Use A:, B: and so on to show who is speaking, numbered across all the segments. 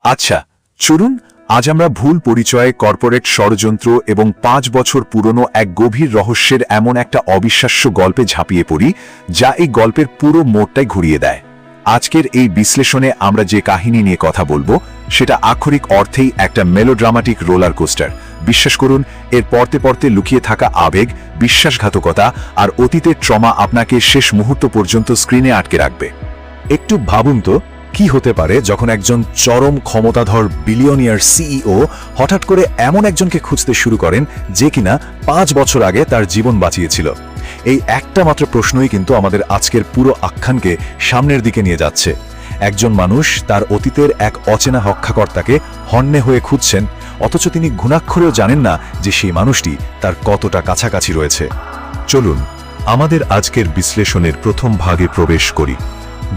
A: আচ্ছা, চলুন আজ আমরা ভুল পরিচয়ে, কর্পোরেট ষড়যন্ত্র এবং 5 বছর পুরনো এক গভীর রহস্যের এমন একটা অবিশ্বাস্য গল্পে ঝাঁপিয়ে পড়ি, যা এই গল্পের পুরো মোড়টাই ঘুরিয়ে দেয়। আজকের এই বিশ্লেষণে আমরা যে কাহিনী নিয়ে কথা বলবো সেটা আক্ষরিক অর্থেই একটা মেলোড্রামাটিক রোলার কোস্টার। বিশ্বাস করুন, এর পড়তে পড়তে লুকিয়ে থাকা আবেগ, বিশ্বাসঘাতকতা আর অতীতের ট্রমা আপনাকে শেষ মুহূর্ত পর্যন্ত স্ক্রিনে আটকে রাখবে।
B: একটু ভাবুন তো, কি হতে পারে যখন একজন চরম ক্ষমতাধর বিলিয়নিয়ার সিইও হঠাৎ করে এমন একজনকে খুঁজতে শুরু করেন যে কিনা 5 বছর আগে তার জীবন বাঁচিয়েছিল। এই একটা মাত্র প্রশ্নই কিন্তু আমাদের আজকের পুরো আখ্যানকে সামনের দিকে নিয়ে যাচ্ছে। একজন মানুষ তার অতীতের এক অচেনা রক্ষাকর্তাকে হন্যে হয়ে খুঁজছেন, অথচ তিনি ঘুণাক্ষরেও জানেন না যে সেই মানুষটি তার কতটা কাছাকাছি রয়েছে। চলুন আমাদের আজকের বিশ্লেষণের প্রথম ভাগে প্রবেশ করি,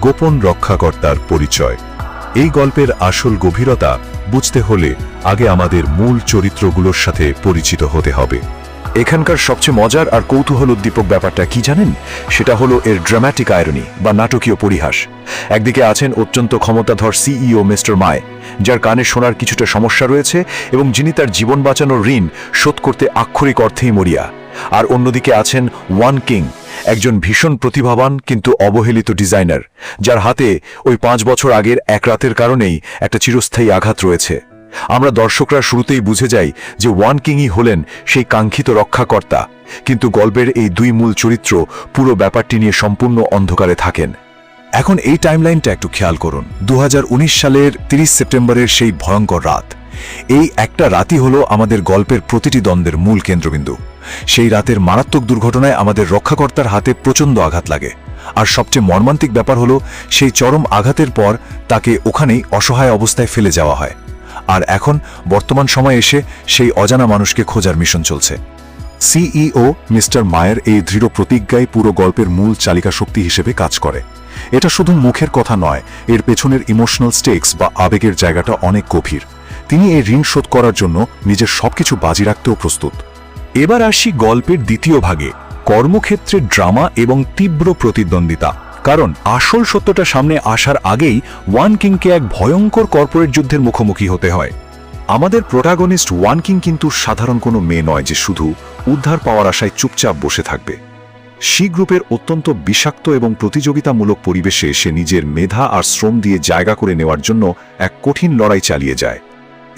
B: গোপন রক্ষাকর্তার পরিচয়। এই গল্পের আসল গভীরতা বুঝতে হলে আগে আমাদের মূল চরিত্রগুলোর সাথে পরিচিত হতে হবে।
A: এখানকার সবচেয়ে মজার আর কৌতূহল উদ্দীপক ব্যাপারটা কি জানেন? সেটা হলো এর ড্রামাটিক আয়রনি বা নাটকীয় পরিহাস। একদিকে আছেন অত্যন্ত ক্ষমতাধর সিইও মিস্টার মাই, যার কানে শোনার কিছুটা সমস্যা রয়েছে এবং যিনি তার জীবন বাঁচানোর ঋণ শোধ করতে আক্ষরিক অর্থেই মরিয়া। আর অন্যদিকে আছেন ওয়ান কিং, একজন ভীষণ প্রতিভাবান কিন্তু অবহেলিত ডিজাইনার, যার হাতে ওই 5 বছর আগের এক রাতের কারণেই একটা চিরস্থায়ী আঘাত রয়েছে। আমরা দর্শকরা শুরুতেই বুঝে যাই যে ওয়ান কিংই হলেন সেই কাঙ্ক্ষিত রক্ষাকর্তা, কিন্তু গল্পের এই দুই মূল চরিত্র পুরো ব্যাপারটি নিয়ে সম্পূর্ণ অন্ধকারে থাকেন।
B: এখন এই টাইমলাইনটা একটু খেয়াল করুন। 2019 সালের 30 সেপ্টেম্বরের সেই ভয়ঙ্কর রাত। এই একটা রাতই হলো আমাদের গল্পের প্রতিটি দ্বন্দ্বের মূল কেন্দ্রবিন্দু। সেই রাতের মারাত্মক দুর্ঘটনায় আমাদের রক্ষাকর্তার হাতে প্রচণ্ড আঘাত লাগে। আর সবচেয়ে মর্মান্তিক ব্যাপার হলো, সেই চরম আঘাতের পর তাকে ওখানেই অসহায় অবস্থায় ফেলে যাওয়া হয়। আর এখন বর্তমান সময়ে এসে সেই অজানা মানুষকে খোঁজার মিশন চলছে। সিইও মিস্টার মায়ের এই দৃঢ় প্রতিজ্ঞাই পুরো গল্পের মূল চালিকা শক্তি হিসেবে কাজ করে। এটা শুধু মুখের কথা নয়, এর পেছনের ইমোশনাল স্টেকস বা আবেগের জায়গাটা অনেক গভীর। তিনি এই ঋণ শোধ করার জন্য নিজের সবকিছু বাজি রাখতেও প্রস্তুত। এবার আসি গল্পের দ্বিতীয় ভাগে, কর্মক্ষেত্রে ড্রামা এবং তীব্র প্রতিদ্বন্দ্বিতা। কারণ আসল সত্যটা সামনে আসার আগেই ওয়ান কিংকে এক ভয়ঙ্কর কর্পোরেট যুদ্ধের মুখোমুখি হতে হয়। আমাদের প্রোটাগনিস্ট ওয়ান কিং কিন্তু সাধারণ কোনো মেয়ে নয় যে শুধু উদ্ধার পাওয়ার আশায় চুপচাপ বসে থাকবে। সি গ্রুপের অত্যন্ত বিষাক্ত এবং প্রতিযোগিতামূলক পরিবেশে সে নিজের মেধা আর শ্রম দিয়ে জায়গা করে নেওয়ার জন্য এক কঠিন লড়াই চালিয়ে যায়।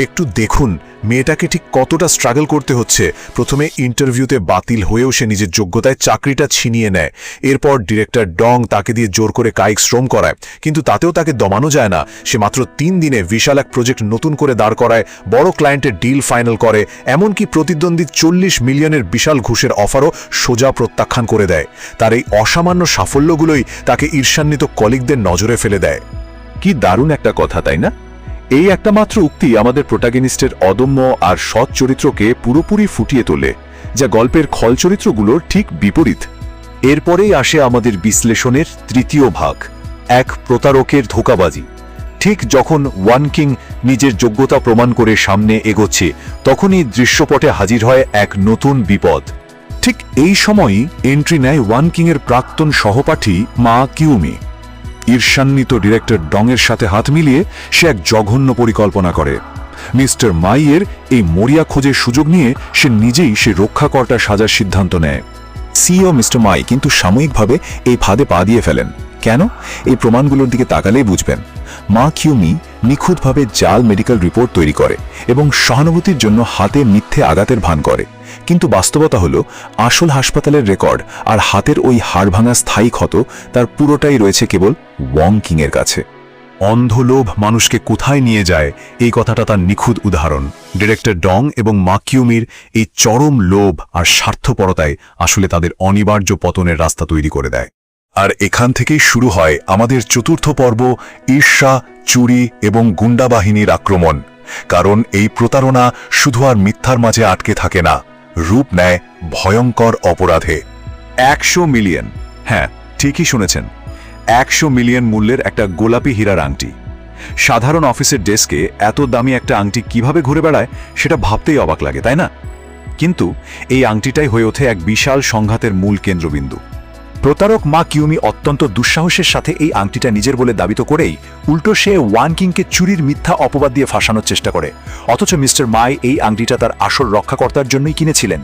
B: একটু দেখুন মেয়েটাকে ঠিক কতটা স্ট্রাগল করতে হচ্ছে। প্রথমে ইন্টারভিউতে বাতিল হয়েও সে নিজের যোগ্যতায় চাকরিটা ছিনিয়ে নেয়। এরপর ডিরেক্টর ডং তাকে দিয়ে জোর করে কায়িক শ্রম করায়, কিন্তু তাতেও তাকে দমানো যায় না। সে মাত্র 3 দিনে বিশাল এক প্রজেক্ট নতুন করে দাঁড় করায়, বড় ক্লায়েন্টের ডিল ফাইনাল করে, এমনকি প্রতিদ্বন্দ্বী 40 মিলিয়নের বিশাল ঘুষের অফারও সোজা প্রত্যাখ্যান করে দেয়। তার এই অসামান্য সাফল্যগুলোই তাকে ঈর্ষান্বিত কলিগদের নজরে ফেলে দেয়। কি দারুণ একটা কথা, তাই না? এই একটা মাত্র উক্তি আমাদের প্রোটাগনিস্টের অদম্য আর সৎ চরিত্রকে পুরোপুরি ফুটিয়ে তোলে, যা গল্পের খল চরিত্রগুলোর ঠিক বিপরীত। এরপরেই আসে আমাদের বিশ্লেষণের তৃতীয় ভাগ, এক প্রতারকের ধোঁকাবাজি। ঠিক যখন ওয়ান কিং নিজের যোগ্যতা প্রমাণ করে সামনে এগোচ্ছে, তখনই দৃশ্যপটে হাজির হয় এক নতুন বিপদ। ঠিক এই সময়ই এন্ট্রি নেয় ওয়ান কিংয়ের প্রাক্তন সহপাঠী মা কিউমি। ঈর্ষান্বিত ডিরেক্টর ডংয়ের সাথে হাত মিলিয়ে সে এক জঘন্য পরিকল্পনা করে। মিস্টার মাইয়ের এই মরিয়া খোঁজের সুযোগ নিয়ে সে নিজেই সে রক্ষাকর্তা সাজার সিদ্ধান্ত নেয়। সিইও মিস্টার মাই কিন্তু সাময়িকভাবে এই ফাঁদে পা দিয়ে ফেলেন। কেন? এই প্রমাণগুলোর দিকে তাকালেই বুঝবেন। মা কিউমি নিখুঁতভাবে জাল মেডিকেল রিপোর্ট তৈরি করে এবং সহানুভূতির জন্য হাতে মিথ্যে আঘাতের ভান করে, কিন্তু বাস্তবতা হলো আসল হাসপাতালের রেকর্ড আর হাতের ওই হাড় ভাঙা স্থায়ী ক্ষত, তার পুরোটাই রয়েছে কেবল ওয়াং কিংয়ের কাছে। অন্ধলোভ মানুষকে কোথায় নিয়ে যায়, এই কথাটা তার নিখুঁত উদাহরণ। ডিরেক্টর ডং এবং মা কিউমির এই চরম লোভ আর স্বার্থপরতায় আসলে তাদের অনিবার্য পতনের রাস্তা তৈরি করে দেয়। আর এখান থেকেই শুরু হয় আমাদের চতুর্থ পর্ব, ঈর্ষা, চুরি এবং গুন্ডা বাহিনীর আক্রমণ। কারণ এই প্রতারণা শুধু আর মিথ্যার মাঝে আটকে থাকে না, রূপ নেয় ভয়ঙ্কর অপরাধে। 100 মিলিয়ন, হ্যাঁ ঠিকই শুনেছেন, 100 মিলিয়ন মূল্যের একটা গোলাপি হীরার আংটি। সাধারণ অফিসের ডেস্কে এত দামি একটা আংটি কিভাবে ঘুরে বেড়ায় সেটা ভাবতেই অবাক লাগে, তাই না? কিন্তু এই আংটিটাই হয়ে ওঠে এক বিশাল সংঘাতের মূল কেন্দ্রবিন্দু।
A: প্রতারক মা কিউমি অত্যন্ত দুঃসাহসের সাথে এই আংটিটা নিজের বলে দাবি তো করেই উল্টো সে ওয়ান কিংকে চুরির মিথ্যা অপবাদ দিয়ে ফাঁসানোর চেষ্টা করে, অথচ মিস্টার মাই এই আংটিটা তার আসল রক্ষাকর্তার জন্যই কিনেছিলেন।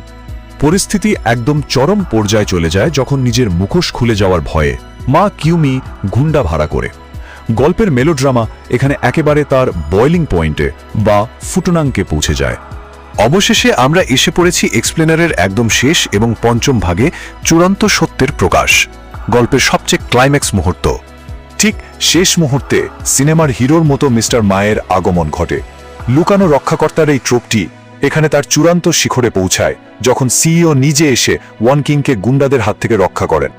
B: পরিস্থিতি একদম চরম পর্যায়ে চলে যায় যখন নিজের মুখোশ খুলে যাওয়ার ভয়ে মা কিউমি গুন্ডা ভাড়া করে। গল্পের মেলোড্রামা এখানে একেবারে তার বয়লিং পয়েন্টে বা ফুটনাঙ্কে পৌঁছে যায়। অবশেষে আমরা এসে পড়েছি এক্সপ্লেনারের একদম শেষ এবং পঞ্চম ভাগে, চূড়ান্ত সত্যের প্রকাশ, গল্পের সবচেয়ে ক্লাইম্যাক্স মুহূর্ত।
A: ঠিক শেষ মুহূর্তে সিনেমার হিরোর মতো মিস্টার মায়ের আগমন ঘটে। লুকানো রক্ষাকর্তার এই ট্রোপটি এখানে তার চূড়ান্ত শিখরে পৌঁছায় যখন সিইও নিজে এসে ওয়ান কিংকে গুন্ডাদের হাত থেকে রক্ষা করেন।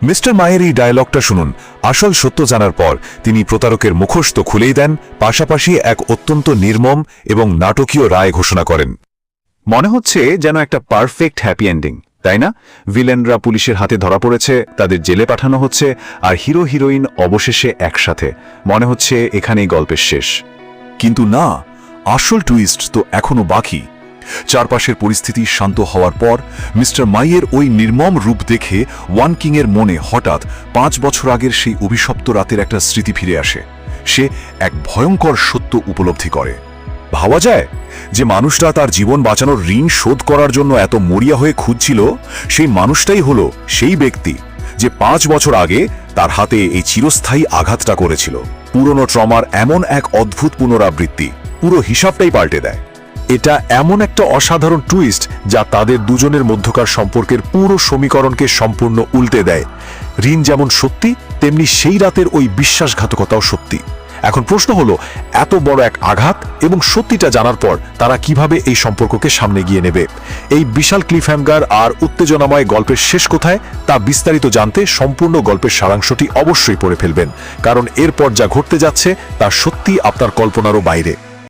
B: মিস্টার মায়ের এই ডায়লগটা শুনুন। আসল সত্য জানার পর তিনি প্রতারকের মুখোশ তো খুলেই দেন, পাশাপাশি এক অত্যন্ত নির্মম এবং নাটকীয় রায় ঘোষণা করেন।
A: মনে হচ্ছে যেন একটা পারফেক্ট হ্যাপি এন্ডিং, তাই না? ভিলেনরা পুলিশের হাতে ধরা পড়েছে, তাদের জেলে পাঠানো হচ্ছে, আর হিরো হিরোইন অবশেষে একসাথে। মনে হচ্ছে এখানেই গল্পের শেষ।
B: কিন্তু না, আসল টুইস্ট তো এখনো বাকি। চারপাশের পরিস্থিতি শান্ত হওয়ার পর মিস্টার মাইয়ের ওই নির্মম রূপ দেখে ওয়ান কিংয়ের মনে হঠাৎ 5 বছর আগের সেই অভিশপ্ত রাতের একটা স্মৃতি ফিরে আসে। সে এক ভয়ঙ্কর সত্য উপলব্ধি করে। ভাবা যায় যে মানুষটা তার জীবন বাঁচানোর ঋণ শোধ করার জন্য এত মরিয়া হয়ে খুঁজছিল, সেই মানুষটাই হলো সেই ব্যক্তি যে 5 বছর আগে তার হাতে এই চিরস্থায়ী আঘাতটা করেছিল। পুরনো ট্রমার এমন এক অদ্ভুত পুনরাবৃত্তি পুরো হিসাবটাই পাল্টে দেয়।
A: এটা এমন একটা অসাধারণ টুইস্ট যা তাদের দুজনের মধ্যকার সম্পর্কের পুরো সমীকরণকে সম্পূর্ণ উল্টে দেয়। ঋণ যেমন সত্যি, তেমনি সেই রাতের ওই বিশ্বাসঘাতকতাও সত্যি। এখন প্রশ্ন হলো, এত বড় এক আঘাত এবং সত্যিটা জানার পর তারা কিভাবে এই সম্পর্ককে সামনে গিয়ে নেবে? এই বিশাল ক্লিফহ্যাঙ্গার আর উত্তেজনাময় গল্পের শেষ কোথায় তা বিস্তারিত জানতে সম্পূর্ণ গল্পের সারাংশটি অবশ্যই পড়ে ফেলবেন, কারণ এরপর যা ঘটতে যাচ্ছে তা সত্যি আপনার কল্পনারও বাইরে।